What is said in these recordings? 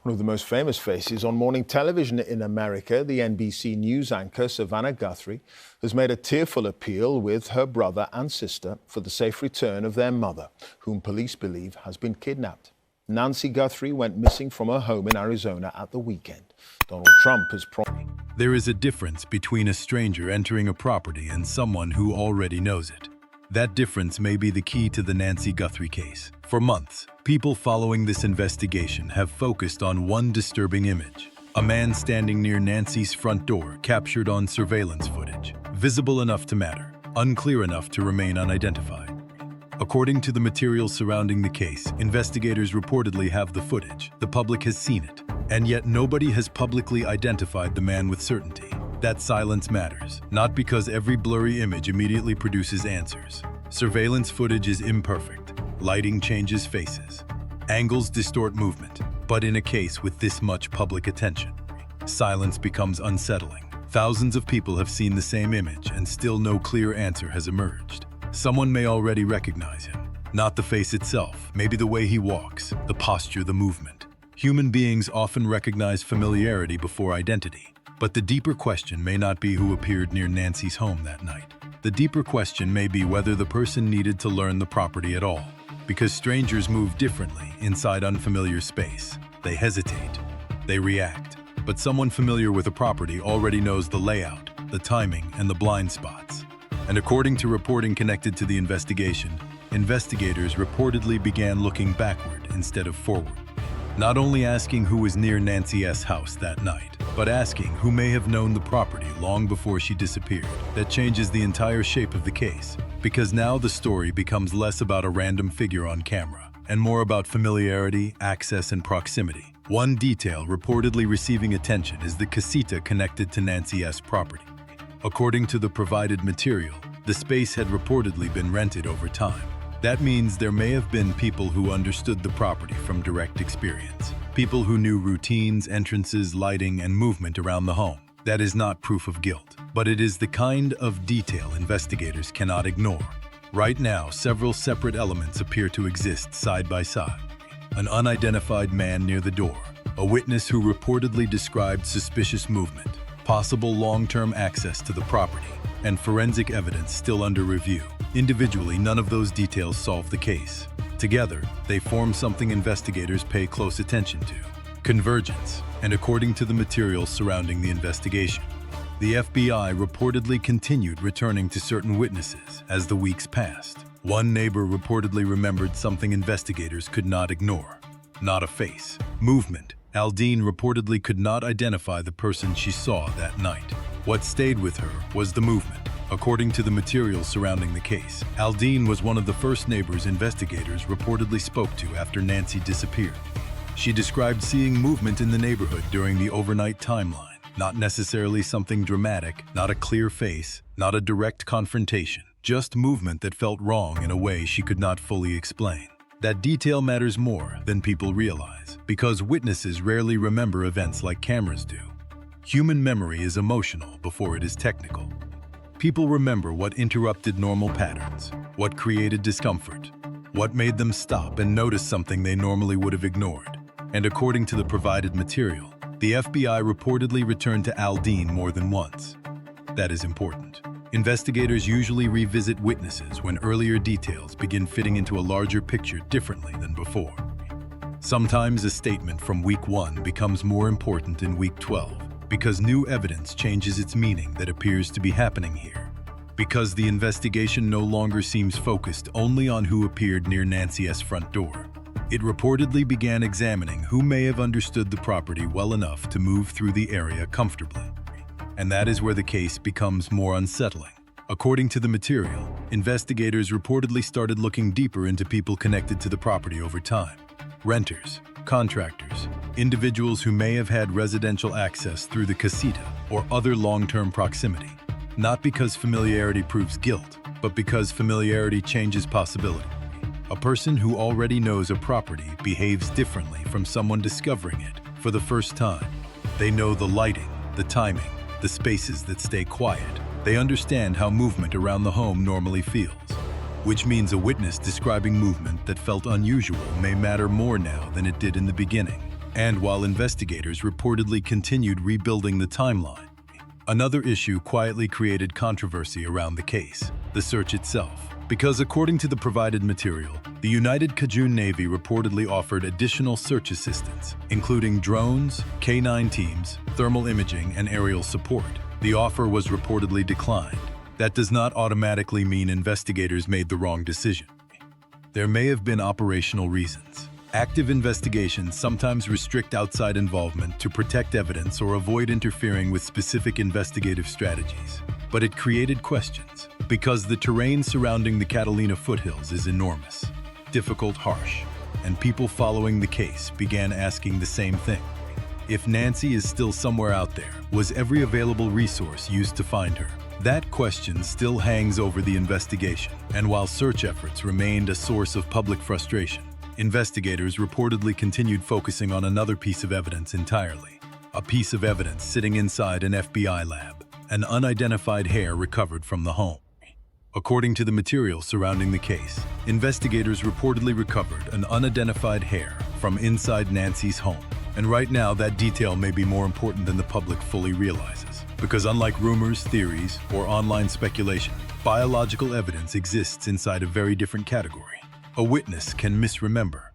One of the most famous faces on morning television in America, the NBC News anchor Savannah Guthrie, has made a tearful appeal with her brother and sister for the safe return of their mother, whom police believe has been kidnapped. Nancy Guthrie went missing from her home in Arizona at the weekend. Donald Trump has promised. There is a difference between a stranger entering a property and someone who already knows it. That difference may be the key to the Nancy Guthrie case. For months, people following this investigation have focused on one disturbing image. A man standing near Nancy's front door captured on surveillance footage. Visible enough to matter, unclear enough to remain unidentified. According to the materials surrounding the case, investigators reportedly have the footage. The public has seen it. And yet nobody has publicly identified the man with certainty. That silence matters, not because every blurry image immediately produces answers. Surveillance footage is imperfect. Lighting changes faces. Angles distort movement. But in a case with this much public attention, silence becomes unsettling. Thousands of people have seen the same image and still no clear answer has emerged. Someone may already recognize him. Not the face itself, maybe the way he walks, the posture, the movement. Human beings often recognize familiarity before identity. But the deeper question may not be who appeared near Nancy's home that night. The deeper question may be whether the person needed to learn the property at all. Because strangers move differently inside unfamiliar space. They hesitate. They react. But someone familiar with a property already knows the layout, the timing, and the blind spots. And according to reporting connected to the investigation, investigators reportedly began looking backward instead of forward. Not only asking who was near Nancy S. house that night, but asking who may have known the property long before she disappeared. That changes the entire shape of the case, because now the story becomes less about a random figure on camera, and more about familiarity, access, and proximity. One detail reportedly receiving attention is the casita connected to Nancy S. property. According to the provided material, the space had reportedly been rented over time. That means there may have been people who understood the property from direct experience. People who knew routines, entrances, lighting, and movement around the home. That is not proof of guilt, but it is the kind of detail investigators cannot ignore. Right now, several separate elements appear to exist side by side. An unidentified man near the door, a witness who reportedly described suspicious movement, possible long-term access to the property, and forensic evidence still under review. Individually, none of those details solve the case. Together, they form something investigators pay close attention to: convergence. And according to the materials surrounding the investigation, the FBI reportedly continued returning to certain witnesses as the weeks passed. One neighbor reportedly remembered something investigators could not ignore. Not a face. Movement. Aldine reportedly could not identify the person she saw that night. What stayed with her was the movement. According to the materials surrounding the case, Aldine was one of the first neighbors investigators reportedly spoke to after Nancy disappeared. She described seeing movement in the neighborhood during the overnight timeline. Not necessarily something dramatic, not a clear face, not a direct confrontation, just movement that felt wrong in a way she could not fully explain. That detail matters more than people realize, because witnesses rarely remember events like cameras do. Human memory is emotional before it is technical. People remember what interrupted normal patterns, what created discomfort, what made them stop and notice something they normally would have ignored. And according to the provided material, the FBI reportedly returned to Aldine more than once. That is important. Investigators usually revisit witnesses when earlier details begin fitting into a larger picture differently than before. Sometimes a statement from week 1 becomes more important in week 12. Because new evidence changes its meaning that appears to be happening here. Because the investigation no longer seems focused only on who appeared near Nancy S. front door. It reportedly began examining who may have understood the property well enough to move through the area comfortably. And that is where the case becomes more unsettling. According to the material, investigators reportedly started looking deeper into people connected to the property over time. Renters, contractors, individuals who may have had residential access through the casita or other long-term proximity. Not because familiarity proves guilt, but because familiarity changes possibility. A person who already knows a property behaves differently from someone discovering it for the first time. They know the lighting, the timing, the spaces that stay quiet. They understand how movement around the home normally feels. Which means a witness describing movement that felt unusual may matter more now than it did in the beginning. and while investigators reportedly continued rebuilding the timeline. Another issue quietly created controversy around the case, the search itself. Because according to the provided material, the United Kajun Navy reportedly offered additional search assistance, including drones, K-9 teams, thermal imaging, and aerial support. The offer was reportedly declined. That does not automatically mean investigators made the wrong decision. There may have been operational reasons. Active investigations sometimes restrict outside involvement to protect evidence or avoid interfering with specific investigative strategies. But it created questions, because the terrain surrounding the Catalina foothills is enormous, difficult, harsh, and people following the case began asking the same thing. If Nancy is still somewhere out there, was every available resource used to find her? That question still hangs over the investigation, and while search efforts remained a source of public frustration, investigators reportedly continued focusing on another piece of evidence entirely. A piece of evidence sitting inside an FBI lab, an unidentified hair recovered from the home. According to the material surrounding the case, investigators reportedly recovered an unidentified hair from inside Nancy's home. And right now, that detail may be more important than the public fully realizes. Because unlike rumors, theories, or online speculation, biological evidence exists inside a very different category. A witness can misremember.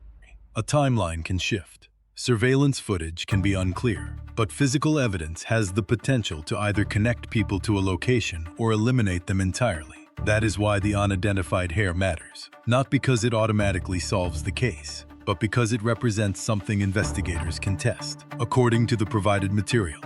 A timeline can shift. Surveillance footage can be unclear. But physical evidence has the potential to either connect people to a location or eliminate them entirely. That is why the unidentified hair matters. Not because it automatically solves the case, but because it represents something investigators can test. According to the provided material,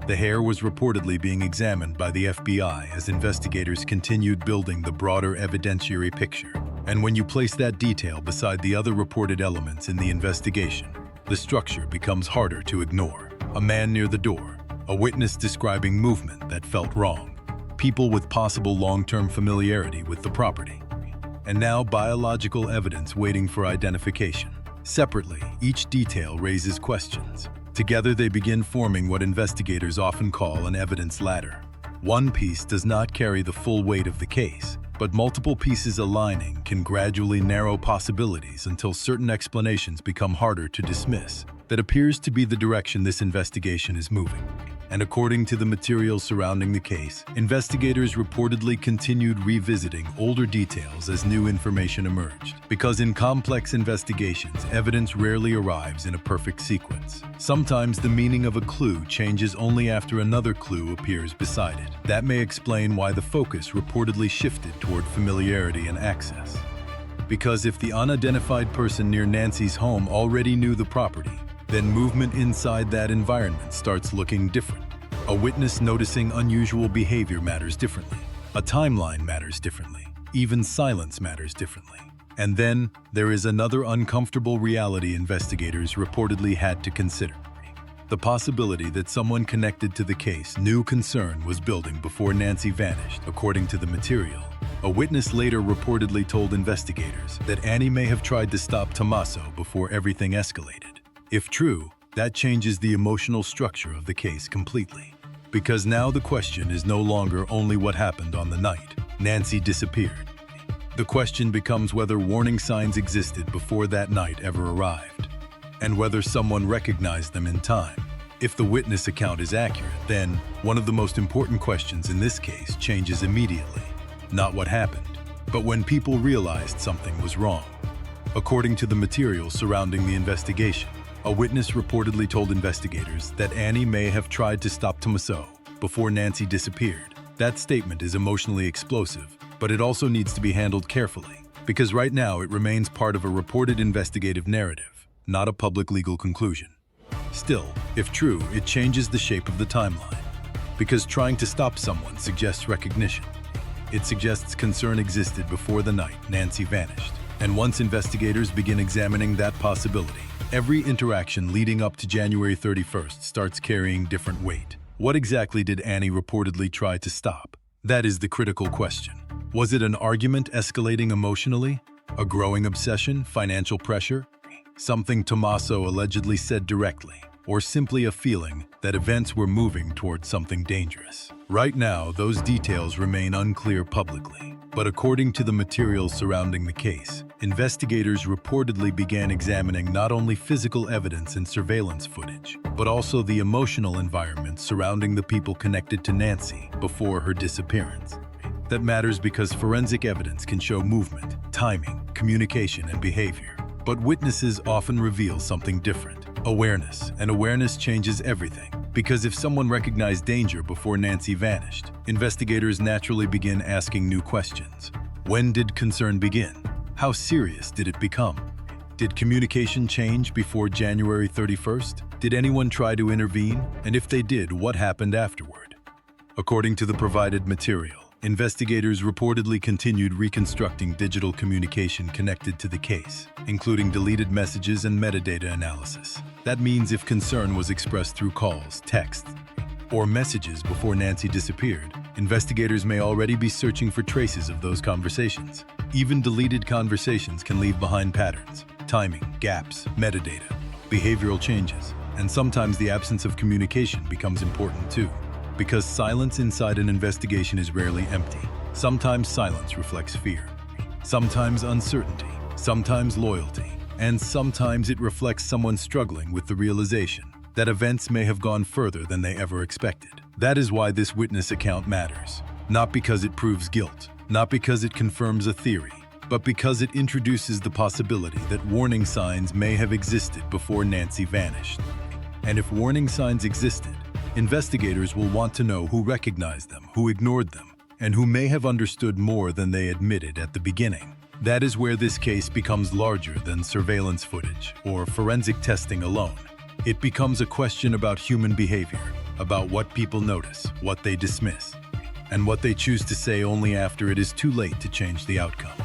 the hair was reportedly being examined by the FBI as investigators continued building the broader evidentiary picture. And when you place that detail beside the other reported elements in the investigation, the structure becomes harder to ignore. A man near the door, a witness describing movement that felt wrong, people with possible long-term familiarity with the property, and now biological evidence waiting for identification. Separately, each detail raises questions. Together they begin forming what investigators often call an evidence ladder. One piece does not carry the full weight of the case, but multiple pieces aligning can gradually narrow possibilities until certain explanations become harder to dismiss. That appears to be the direction this investigation is moving. And according to the material surrounding the case, investigators reportedly continued revisiting older details as new information emerged. Because in complex investigations, evidence rarely arrives in a perfect sequence. Sometimes the meaning of a clue changes only after another clue appears beside it. That may explain why the focus reportedly shifted toward familiarity and access. Because if the unidentified person near Nancy's home already knew the property, then movement inside that environment starts looking different. A witness noticing unusual behavior matters differently. A timeline matters differently. Even silence matters differently. And then there is another uncomfortable reality investigators reportedly had to consider. The possibility that someone connected to the case knew concern was building before Nancy vanished, according to the material. A witness later reportedly told investigators that Annie may have tried to stop Tommaso before everything escalated. If true, that changes the emotional structure of the case completely. Because now the question is no longer only what happened on the night Nancy disappeared. The question becomes whether warning signs existed before that night ever arrived, and whether someone recognized them in time. If the witness account is accurate, then one of the most important questions in this case changes immediately. Not what happened, but when people realized something was wrong. According to the material surrounding the investigation, a witness reportedly told investigators that Annie may have tried to stop Tomaso before Nancy disappeared. That statement is emotionally explosive, but it also needs to be handled carefully, because right now it remains part of a reported investigative narrative, not a public legal conclusion. Still, if true, it changes the shape of the timeline, because trying to stop someone suggests recognition. It suggests concern existed before the night Nancy vanished. And once investigators begin examining that possibility, every interaction leading up to January 31st starts carrying different weight. What exactly did Annie reportedly try to stop? That is the critical question. Was it an argument escalating emotionally? A growing obsession? Financial pressure? Something Tomaso allegedly said directly. or simply a feeling that events were moving towards something dangerous. Right now, those details remain unclear publicly. But according to the materials surrounding the case, investigators reportedly began examining not only physical evidence and surveillance footage, but also the emotional environment surrounding the people connected to Nancy before her disappearance. That matters because forensic evidence can show movement, timing, communication, and behavior. But witnesses often reveal something different: awareness. And awareness changes everything. Because if someone recognized danger before Nancy vanished, investigators naturally begin asking new questions. When did concern begin? How serious did it become? Did communication change before January 31st? Did anyone try to intervene? And if they did, what happened afterward? According to the provided material, investigators reportedly continued reconstructing digital communication connected to the case, including deleted messages and metadata analysis. That means if concern was expressed through calls, texts, or messages before Nancy disappeared, investigators may already be searching for traces of those conversations. Even deleted conversations can leave behind patterns, timing, gaps, metadata, behavioral changes, and sometimes the absence of communication becomes important too. Because silence inside an investigation is rarely empty. Sometimes silence reflects fear, sometimes uncertainty, sometimes loyalty, and sometimes it reflects someone struggling with the realization that events may have gone further than they ever expected. That is why this witness account matters. Not because it proves guilt, not because it confirms a theory, but because it introduces the possibility that warning signs may have existed before Nancy vanished. And if warning signs existed, investigators will want to know who recognized them, who ignored them, and who may have understood more than they admitted at the beginning. That is where this case becomes larger than surveillance footage or forensic testing alone. It becomes a question about human behavior, about what people notice, what they dismiss, and what they choose to say only after it is too late to change the outcome.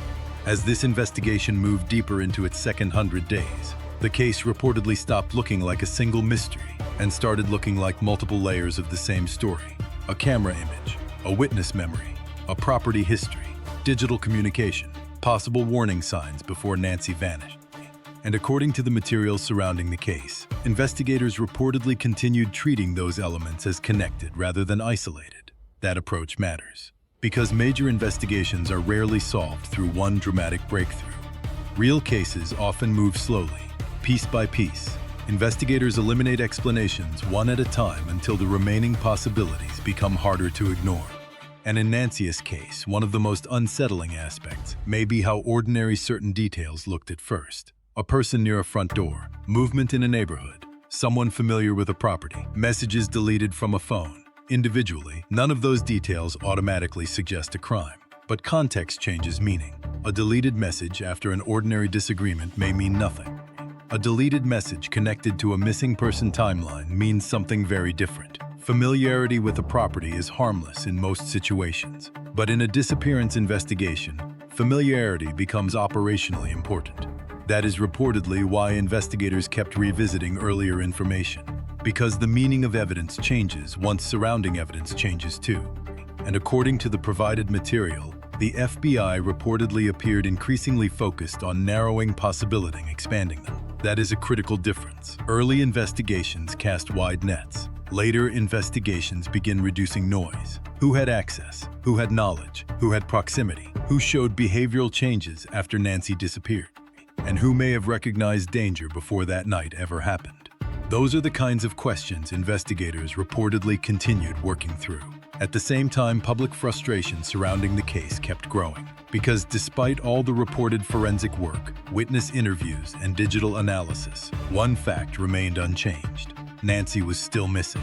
As this investigation moved deeper into its second 100 days, the case reportedly stopped looking like a single mystery and started looking like multiple layers of the same story: a camera image, a witness memory, a property history, digital communication, possible warning signs before Nancy vanished. And according to the materials surrounding the case, investigators reportedly continued treating those elements as connected rather than isolated. That approach matters, because major investigations are rarely solved through one dramatic breakthrough. Real cases often move slowly, piece by piece. Investigators eliminate explanations one at a time until the remaining possibilities become harder to ignore. And in Nancy's case, one of the most unsettling aspects may be how ordinary certain details looked at first. A person near a front door, movement in a neighborhood, someone familiar with a property, messages deleted from a phone. Individually, none of those details automatically suggest a crime, but context changes meaning. A deleted message after an ordinary disagreement may mean nothing. A deleted message connected to a missing person timeline means something very different. Familiarity with a property is harmless in most situations, but in a disappearance investigation, familiarity becomes operationally important. That is reportedly why investigators kept revisiting earlier information, because the meaning of evidence changes once surrounding evidence changes too. And according to the provided material, the FBI reportedly appeared increasingly focused on narrowing possibility and expanding them. That is a critical difference. Early investigations cast wide nets. Later investigations begin reducing noise. Who had access? Who had knowledge? Who had proximity? Who showed behavioral changes after Nancy disappeared? And who may have recognized danger before that night ever happened? Those are the kinds of questions investigators reportedly continued working through. At the same time, public frustration surrounding the case kept growing, because despite all the reported forensic work, witness interviews, and digital analysis, one fact remained unchanged: Nancy was still missing.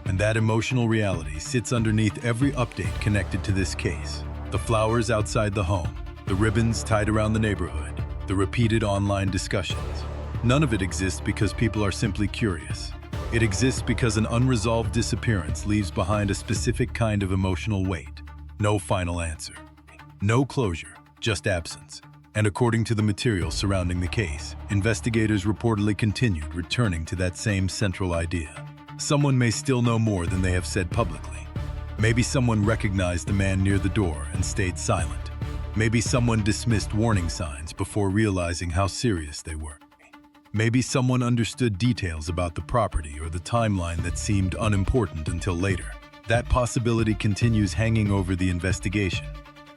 And that emotional reality sits underneath every update connected to this case. The flowers outside the home, the ribbons tied around the neighborhood, the repeated online discussions. None of it exists because people are simply curious. It exists because an unresolved disappearance leaves behind a specific kind of emotional weight. No final answer. No closure, just absence. And according to the material surrounding the case, investigators reportedly continued returning to that same central idea. Someone may still know more than they have said publicly. Maybe someone recognized the man near the door and stayed silent. Maybe someone dismissed warning signs before realizing how serious they were. Maybe someone understood details about the property or the timeline that seemed unimportant until later. That possibility continues hanging over the investigation,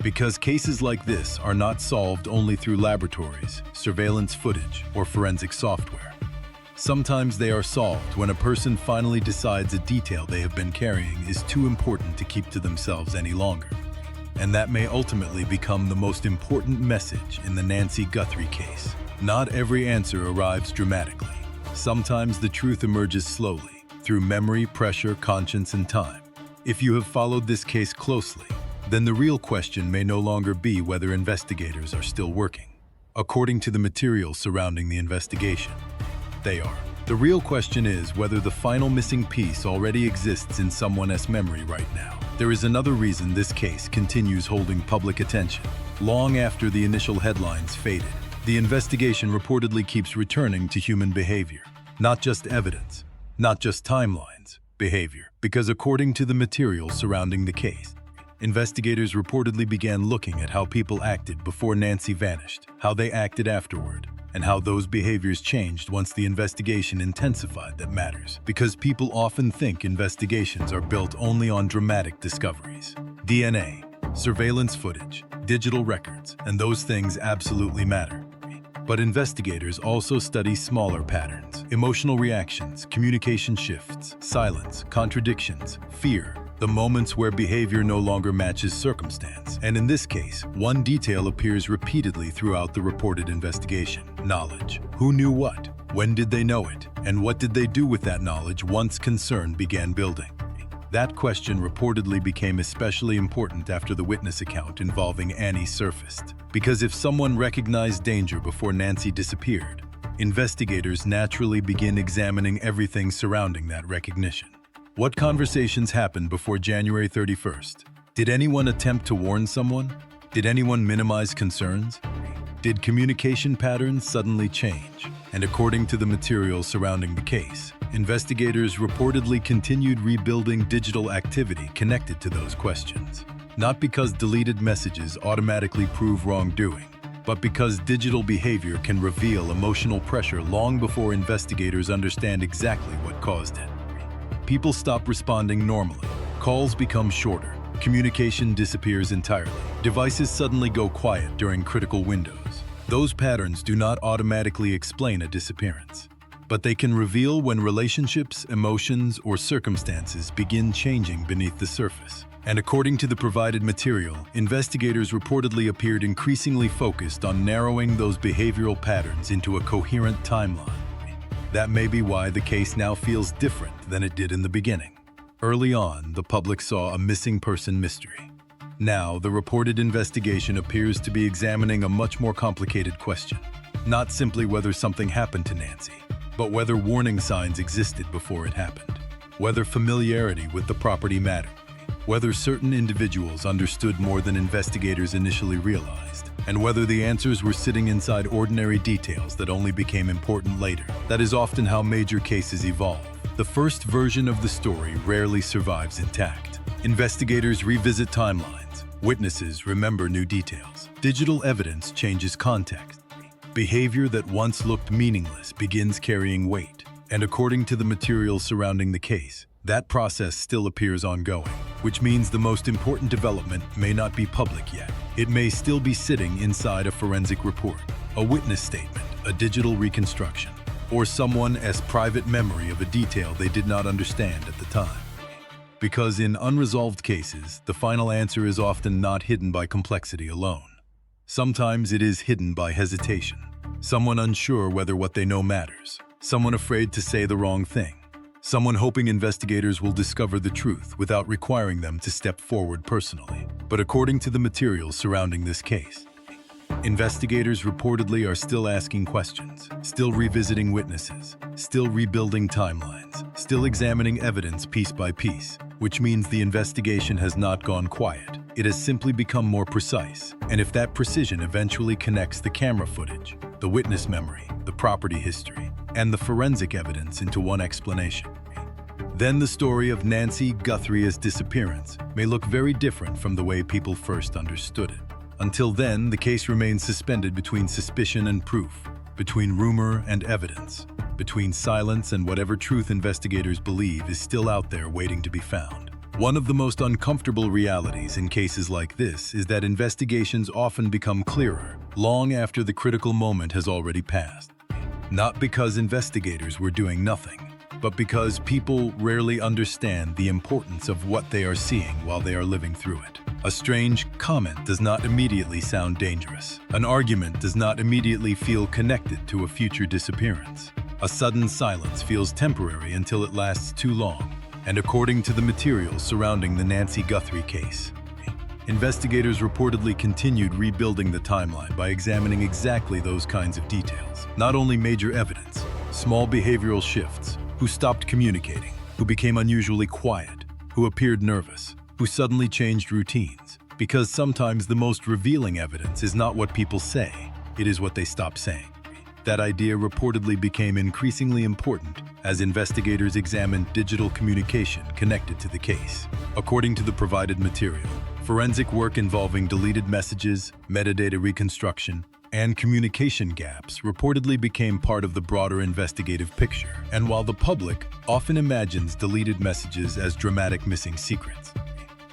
because cases like this are not solved only through laboratories, surveillance footage, or forensic software. Sometimes they are solved when a person finally decides a detail they have been carrying is too important to keep to themselves any longer. And that may ultimately become the most important message in the Nancy Guthrie case. Not every answer arrives dramatically. Sometimes the truth emerges slowly, through memory, pressure, conscience, and time. If you have followed this case closely, then the real question may no longer be whether investigators are still working. According to the material surrounding the investigation, they are. The real question is whether the final missing piece already exists in someone's memory right now. There is another reason this case continues holding public attention. Long after the initial headlines faded, the investigation reportedly keeps returning to human behavior. Not just evidence, not just timelines, behavior. Because according to the material surrounding the case, investigators reportedly began looking at how people acted before Nancy vanished, how they acted afterward, and how those behaviors changed once the investigation intensified. That matters, because people often think investigations are built only on dramatic discoveries. DNA, surveillance footage, digital records, and those things absolutely matter. But investigators also study smaller patterns, emotional reactions, communication shifts, silence, contradictions, fear, the moments where behavior no longer matches circumstance. And in this case, one detail appears repeatedly throughout the reported investigation: knowledge. Who knew what? When did they know it? And what did they do with that knowledge once concern began building? That question reportedly became especially important after the witness account involving Annie surfaced. Because if someone recognized danger before Nancy disappeared, investigators naturally begin examining everything surrounding that recognition. What conversations happened before January 31st? Did anyone attempt to warn someone? Did anyone minimize concerns? Did communication patterns suddenly change? And according to the material surrounding the case, investigators reportedly continued rebuilding digital activity connected to those questions. Not because deleted messages automatically prove wrongdoing, but because digital behavior can reveal emotional pressure long before investigators understand exactly what caused it. People stop responding normally. Calls become shorter. Communication disappears entirely. Devices suddenly go quiet during critical windows. Those patterns do not automatically explain a disappearance, but they can reveal when relationships, emotions, or circumstances begin changing beneath the surface. And according to the provided material, investigators reportedly appeared increasingly focused on narrowing those behavioral patterns into a coherent timeline. That may be why the case now feels different than it did in the beginning. Early on, the public saw a missing person mystery. Now, the reported investigation appears to be examining a much more complicated question. Not simply whether something happened to Nancy, but whether warning signs existed before it happened. Whether familiarity with the property mattered. Whether certain individuals understood more than investigators initially realized. And whether the answers were sitting inside ordinary details that only became important later. That is often how major cases evolve. The first version of the story rarely survives intact. Investigators revisit timelines. Witnesses remember new details. Digital evidence changes context. Behavior that once looked meaningless begins carrying weight. And according to the material surrounding the case, that process still appears ongoing, which means the most important development may not be public yet. It may still be sitting inside a forensic report, a witness statement, a digital reconstruction, or someone's private memory of a detail they did not understand at the time. Because in unresolved cases, the final answer is often not hidden by complexity alone. Sometimes it is hidden by hesitation, someone unsure whether what they know matters, someone afraid to say the wrong thing, someone hoping investigators will discover the truth without requiring them to step forward personally. But according to the materials surrounding this case, investigators reportedly are still asking questions, still revisiting witnesses, still rebuilding timelines, still examining evidence piece by piece, which means the investigation has not gone quiet. It has simply become more precise. And if that precision eventually connects the camera footage, the witness memory, the property history, and the forensic evidence into one explanation, then the story of Nancy Guthrie's disappearance may look very different from the way people first understood it. Until then, the case remains suspended between suspicion and proof, between rumor and evidence, between silence and whatever truth investigators believe is still out there waiting to be found. One of the most uncomfortable realities in cases like this is that investigations often become clearer long after the critical moment has already passed. Not because investigators were doing nothing, but because people rarely understand the importance of what they are seeing while they are living through it. A strange comment does not immediately sound dangerous. An argument does not immediately feel connected to a future disappearance. A sudden silence feels temporary until it lasts too long. And according to the materials surrounding the Nancy Guthrie case, investigators reportedly continued rebuilding the timeline by examining exactly those kinds of details. Not only major evidence, small behavioral shifts, who stopped communicating, who became unusually quiet, who appeared nervous, who suddenly changed routines. Because sometimes the most revealing evidence is not what people say, it is what they stop saying. That idea reportedly became increasingly important as investigators examined digital communication connected to the case. According to the provided material, forensic work involving deleted messages, metadata reconstruction, and communication gaps reportedly became part of the broader investigative picture. And while the public often imagines deleted messages as dramatic missing secrets,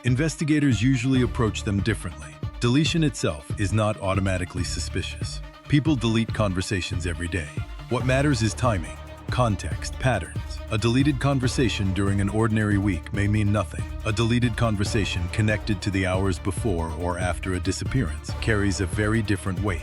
investigators usually approach them differently. Deletion itself is not automatically suspicious. People delete conversations every day. What matters is timing, context, patterns. A deleted conversation during an ordinary week may mean nothing. A deleted conversation connected to the hours before or after a disappearance carries a very different weight.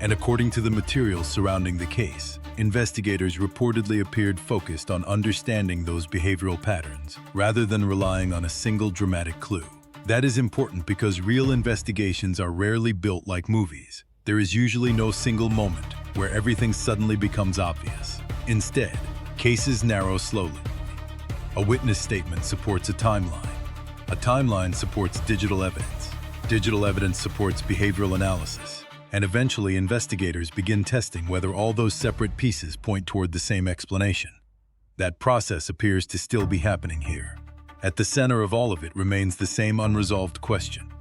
And according to the materials surrounding the case, investigators reportedly appeared focused on understanding those behavioral patterns rather than relying on a single dramatic clue. That is important because real investigations are rarely built like movies. There is usually no single moment where everything suddenly becomes obvious. Instead, cases narrow slowly. A witness statement supports a timeline. A timeline supports digital evidence. Digital evidence supports behavioral analysis. And eventually, investigators begin testing whether all those separate pieces point toward the same explanation. That process appears to still be happening here. At the center of all of it remains the same unresolved question.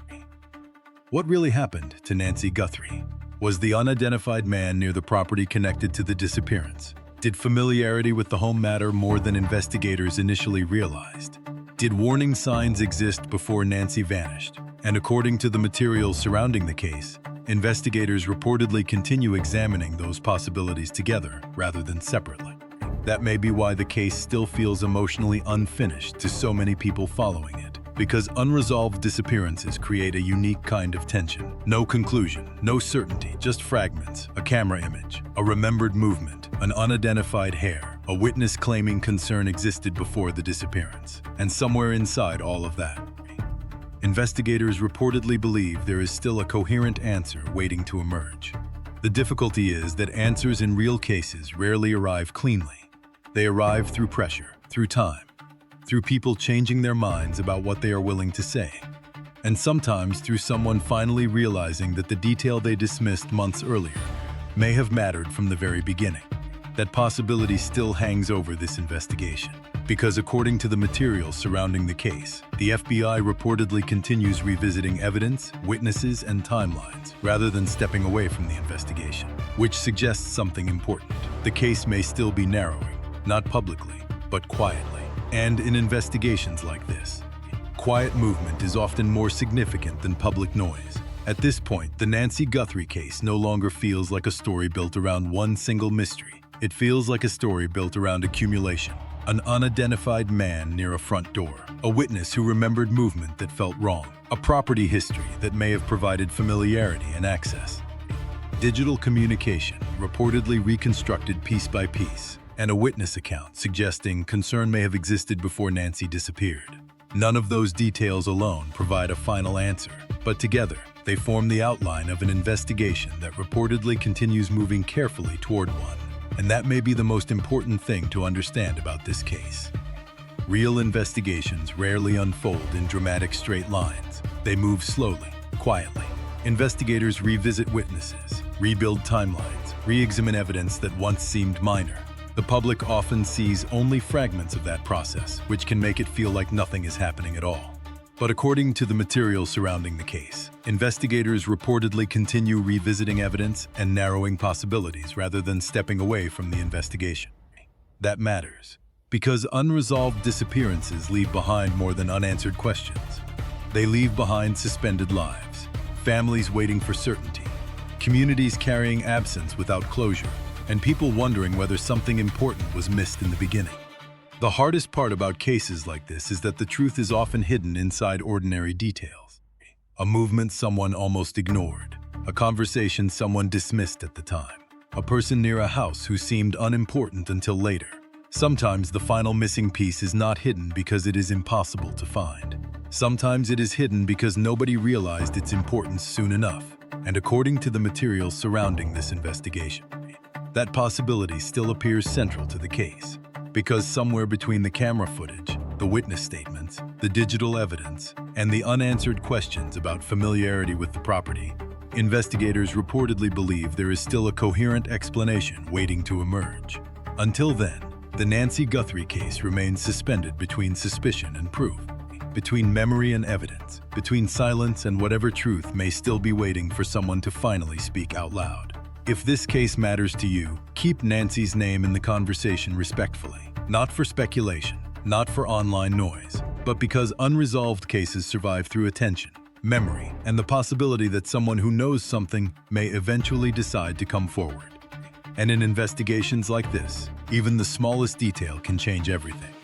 What really happened to Nancy Guthrie? Was the unidentified man near the property connected to the disappearance? Did familiarity with the home matter more than investigators initially realized? Did warning signs exist before Nancy vanished? And according to the materials surrounding the case, investigators reportedly continue examining those possibilities together rather than separately. That may be why the case still feels emotionally unfinished to so many people following it. Because unresolved disappearances create a unique kind of tension. No conclusion, no certainty, just fragments, a camera image, a remembered movement, an unidentified hair, a witness claiming concern existed before the disappearance. And somewhere inside all of that, investigators reportedly believe there is still a coherent answer waiting to emerge. The difficulty is that answers in real cases rarely arrive cleanly. They arrive through pressure, through time, through people changing their minds about what they are willing to say, and sometimes through someone finally realizing that the detail they dismissed months earlier may have mattered from the very beginning. That possibility still hangs over this investigation, because according to the materials surrounding the case, the FBI reportedly continues revisiting evidence, witnesses, and timelines, rather than stepping away from the investigation, which suggests something important. The case may still be narrowing, not publicly, but quietly. And in investigations like this, quiet movement is often more significant than public noise. At this point, the Nancy Guthrie case no longer feels like a story built around one single mystery. It feels like a story built around accumulation. An unidentified man near a front door, a witness who remembered movement that felt wrong, a property history that may have provided familiarity and access, digital communication reportedly reconstructed piece by piece, and a witness account suggesting concern may have existed before Nancy disappeared. None of those details alone provide a final answer, but together they form the outline of an investigation that reportedly continues moving carefully toward one. And that may be the most important thing to understand about this case. Real investigations rarely unfold in dramatic straight lines. They move slowly, quietly. Investigators revisit witnesses, rebuild timelines, re-examine evidence that once seemed minor. The public often sees only fragments of that process, which can make it feel like nothing is happening at all. But according to the material surrounding the case, investigators reportedly continue revisiting evidence and narrowing possibilities rather than stepping away from the investigation. That matters, because unresolved disappearances leave behind more than unanswered questions. They leave behind suspended lives, families waiting for certainty, communities carrying absence without closure, and people wondering whether something important was missed in the beginning. The hardest part about cases like this is that the truth is often hidden inside ordinary details. A movement someone almost ignored, a conversation someone dismissed at the time, a person near a house who seemed unimportant until later. Sometimes the final missing piece is not hidden because it is impossible to find. Sometimes it is hidden because nobody realized its importance soon enough, and according to the materials surrounding this investigation, that possibility still appears central to the case. Because somewhere between the camera footage, the witness statements, the digital evidence, and the unanswered questions about familiarity with the property, investigators reportedly believe there is still a coherent explanation waiting to emerge. Until then, the Nancy Guthrie case remains suspended between suspicion and proof, between memory and evidence, between silence and whatever truth may still be waiting for someone to finally speak out loud. If this case matters to you, keep Nancy's name in the conversation respectfully, not for speculation, not for online noise, but because unresolved cases survive through attention, memory, and the possibility that someone who knows something may eventually decide to come forward. And in investigations like this, even the smallest detail can change everything.